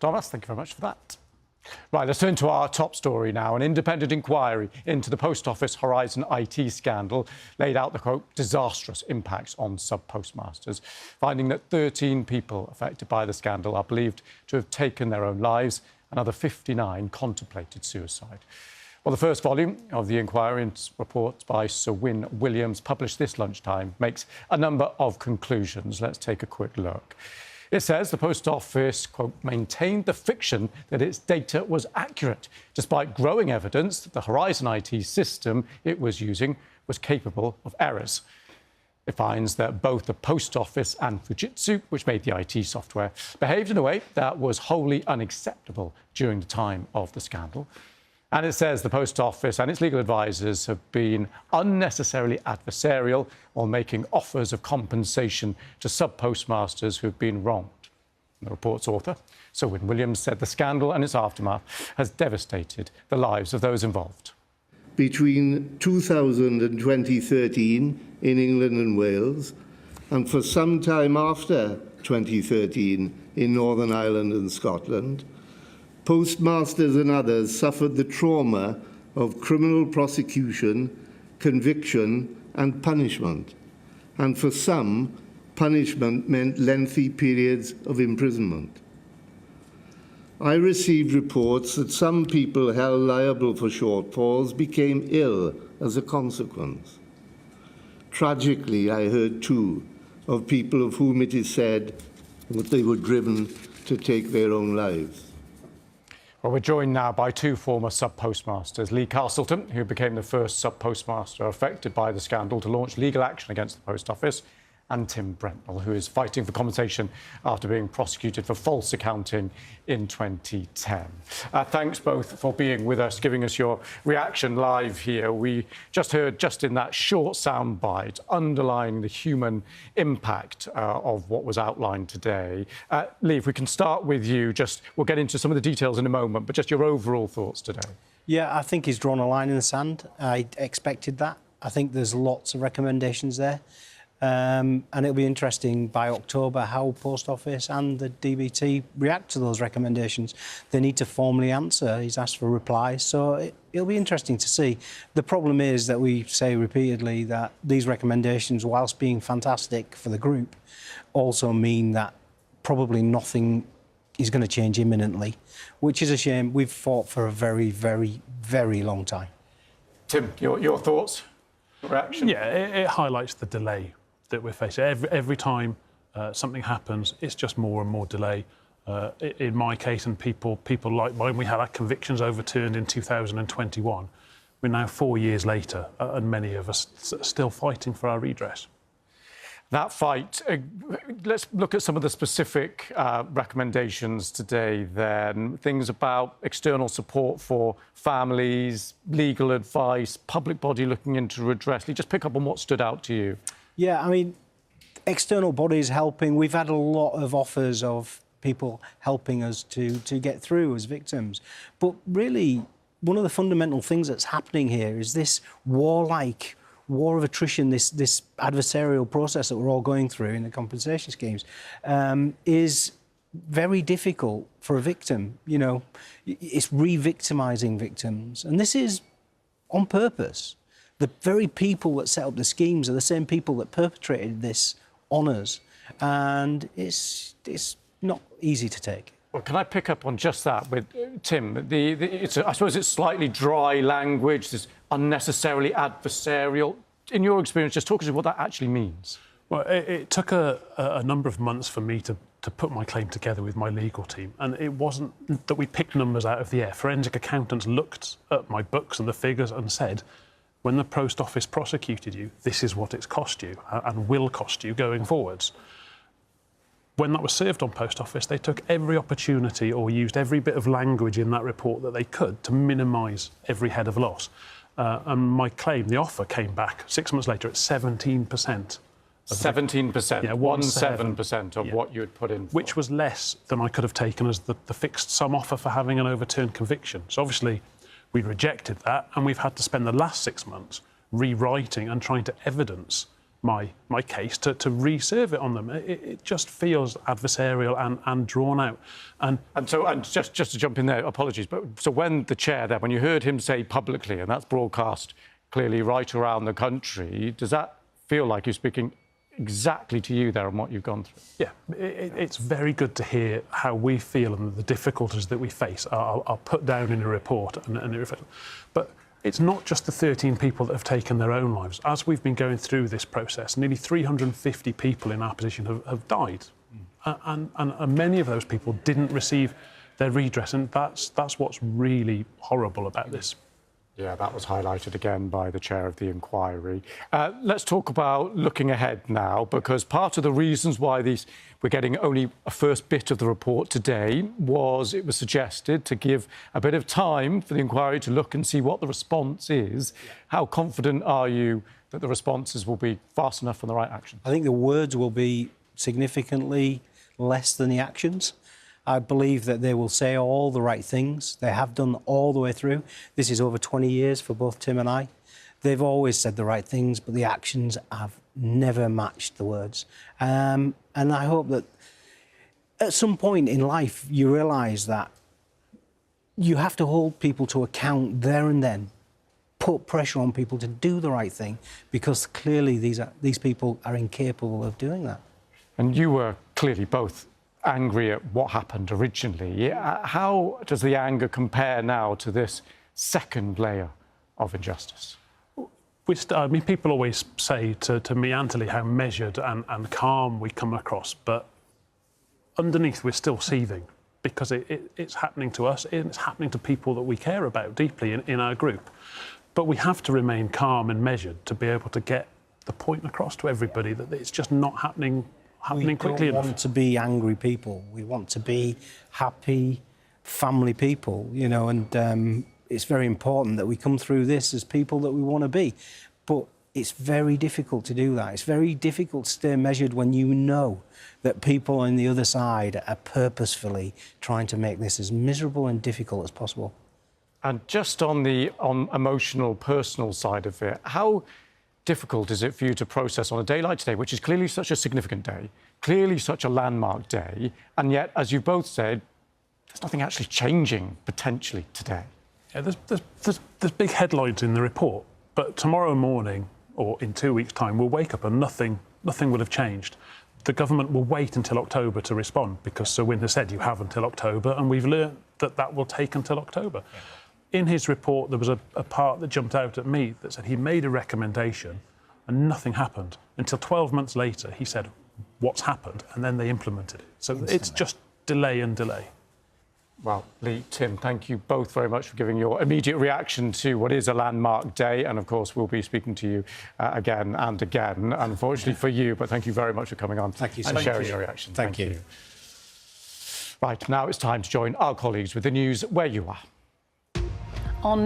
Thomas, thank you very much for that. Right, let's turn to our top story now. An independent inquiry into the Post Office Horizon IT scandal laid out the, quote, disastrous impacts on sub-postmasters, finding that 13 people affected by the scandal are believed to have taken their own lives. Another 59 contemplated suicide. Well, the first volume of the inquiry and report by Sir Wyn Williams, published this lunchtime, makes a number of conclusions. Let's take a quick look. It says the Post Office, quote, maintained the fiction that its data was accurate, despite growing evidence that the Horizon IT system it was using was capable of errors. It finds that both the Post Office and Fujitsu, which made the IT software, behaved in a way that was wholly unacceptable during the time of the scandal. And it says the Post Office and its legal advisors have been unnecessarily adversarial while making offers of compensation to sub-postmasters who have been wronged. The report's author, Sir Wyn Williams, said the scandal and its aftermath has devastated the lives of those involved. Between 2000 and 2013 in England and Wales, and for some time after 2013 in Northern Ireland and Scotland, postmasters and others suffered the trauma of criminal prosecution, conviction and punishment. And for some, punishment meant lengthy periods of imprisonment. I received reports that some people held liable for shortfalls became ill as a consequence. Tragically, I heard too of people of whom it is said that they were driven to take their own lives. Well, we're joined now by two former sub-postmasters, Lee Castleton, who became the first sub-postmaster affected by the scandal to launch legal action against the Post Office, and Tim Brentnall, who is fighting for compensation after being prosecuted for false accounting in 2010. Thanks both for being with us, giving us your reaction live here. We just heard, just in that short soundbite, underlying the human impact of what was outlined today. Lee, if we can start with you, we'll get into some of the details in a moment, but just your overall thoughts today. Yeah, I think he's drawn a line in the sand. I expected that. I think there's lots of recommendations there. And it'll be interesting by October how Post Office and the DBT react to those recommendations. They need to formally answer. He's asked for replies, so it'll be interesting to see. The problem is that we say repeatedly that these recommendations, whilst being fantastic for the group, also mean that probably nothing is going to change imminently, which is a shame. We've fought for a very, very, very long time. Tim, your thoughts, reaction? Yeah, it highlights the delay that we're facing. Every time something happens, it's just more and more delay. In my case, and people like mine, we had our convictions overturned in 2021. We're now 4 years later, and many of us still fighting for our redress. That fight, let's look at some of the specific recommendations today then. Things about external support for families, legal advice, public body looking into redress. Just pick up on what stood out to you. Yeah, I mean, external bodies helping. We've had a lot of offers of people helping us to get through as victims. But really, one of the fundamental things that's happening here is this warlike war of attrition, this adversarial process that we're all going through in the compensation schemes, is very difficult for a victim. You know, it's re-victimising victims. And this is on purpose. The very people that set up the schemes are the same people that perpetrated this on us. And it's not easy to take. Well, can I pick up on just that with Tim? I suppose it's slightly dry language, this unnecessarily adversarial. In your experience, just talk us about what that actually means. Well, it took a number of months for me to put my claim together with my legal team. And it wasn't that we picked numbers out of the air. Forensic accountants looked at my books and the figures and said, when the Post Office prosecuted you, this is what it's cost you and will cost you going forwards. When that was served on Post Office, they took every opportunity or used every bit of language in that report that they could to minimise every head of loss. And my claim, the offer, came back 6 months later at 17%. 17%? Yeah, 17% of what you had put in for. Which was less than I could have taken as the fixed sum offer for having an overturned conviction. So obviously, we rejected that, and we've had to spend the last 6 months rewriting and trying to evidence my case to re-serve it on them. It just feels adversarial and drawn out. And just to jump in there, apologies, but so when the chair there, when you heard him say publicly, and that's broadcast clearly right around the country, does that feel like you're speaking exactly to you there and what you've gone through? Yeah, it's very good to hear how we feel and the difficulties that we face are put down in a report and it reflects. But it's not just the 13 people that have taken their own lives. As we've been going through this process, nearly 350 people in our position have died. And many of those people didn't receive their redress, and that's what's really horrible about this. Yeah, that was highlighted again by the chair of the inquiry. Let's talk about looking ahead now, because part of the reasons why we're getting only a first bit of the report today was it was suggested to give a bit of time for the inquiry to look and see what the response is. How confident are you that the responses will be fast enough for the right action? I think the words will be significantly less than the actions. I believe that they will say all the right things. They have done all the way through. This is over 20 years for both Tim and I. They've always said the right things, but the actions have never matched the words. And I hope that at some point in life you realise that you have to hold people to account there and then, put pressure on people to do the right thing, because clearly these people are incapable of doing that. And you were clearly both angry at what happened originally. How does the anger compare now to this second layer of injustice? People always say to me and to Lee how measured and calm we come across, but underneath we're still seething, because it's happening to us, and it's happening to people that we care about deeply in our group. But we have to remain calm and measured to be able to get the point across to everybody that it's just not happening quickly enough. We want to be angry people. We want to be happy, family people, you know, and it's very important that we come through this as people that we want to be. But it's very difficult to do that. It's very difficult to stay measured when you know that people on the other side are purposefully trying to make this as miserable and difficult as possible. And just on the emotional, personal side of it, how difficult is it for you to process on a day like today, which is clearly such a significant day, clearly such a landmark day, and yet, as you both said, there's nothing actually changing potentially today? Yeah, there's big headlines in the report, but tomorrow morning or in 2 weeks' time, we'll wake up and nothing will have changed. The government will wait until October to respond, because Sir Wyn has said you have until October, and we've learned that will take until October. Yeah. In his report, there was a part that jumped out at me that said he made a recommendation and nothing happened. Until 12 months later, he said, what's happened? And then they implemented it. So it's just delay and delay. Well, Lee, Tim, thank you both very much for giving your immediate reaction to what is a landmark day. And of course, we'll be speaking to you again and again, unfortunately for you. But thank you very much for coming on and sharing your reaction. Thank you. Right, now it's time to join our colleagues with the news where you are.